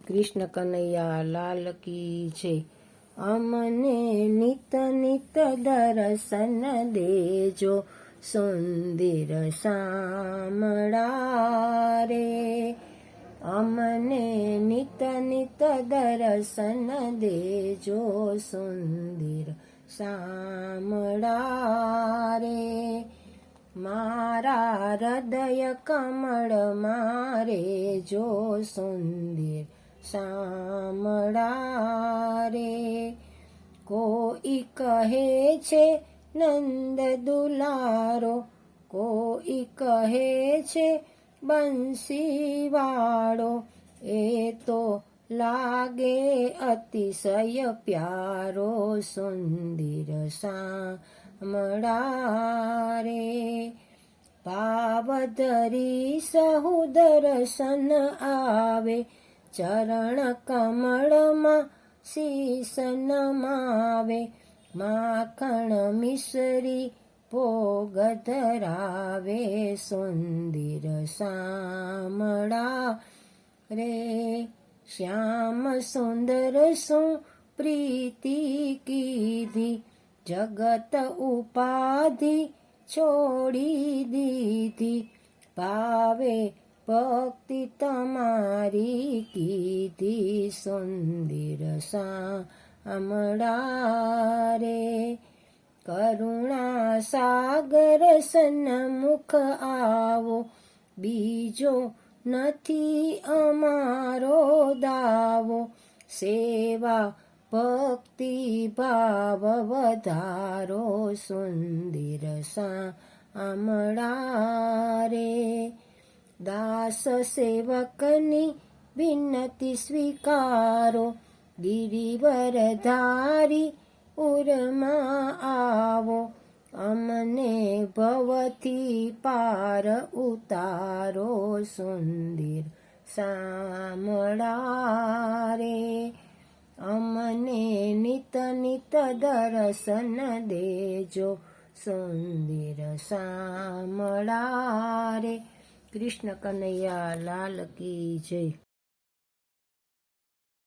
કૃષ્ણ કનૈયા લાલ કી જય। અમને નિત નિત દર્શન દેજો, સુંદર શામળા રે। અમને નિત નિત દર્શન દેજો, સુંદર શામળા રે। મારા હૃદય કમળ મારે જો, સુંદર શામળા રે। કોઈ કહે છે નંદ દુલારો, કોઈ કહે છે બંસી વાળો, એ તો લાગે અતિશય પ્યારો, સુંદર શામળા રે। ભાવ ધરી સહુ દર્શન આવે, ચરણ કમળમાં શીશ નમાવે, માખણ મિશ્રી ભોગ ધરાવે, સુંદર શામળા રે। શ્યામ સુંદર શું પ્રીતિ કીધી, જગત ઉપાધિ છોડી દીધી, ભાવે ભક્તિ તમારી કીધી, સુંદર શામળા રે। કરુણા સાગર સન્મુખ આવો, બીજો નથી અમારો દાવો, સેવા ભક્તિ ભાવ વધારો, સુંદર શામળા રે। દાસ સેવકની વિનતી સ્વીકારો, ગિરિવર ધારી ઉરમાં આવો, અમને ભવથી પાર ઉતારો, સુંદર શામળા રે। અમને નિત નિત દર્શન દેજો, સુંદર શામળા રે। કૃષ્ણ કનૈયા લાલ કી જય।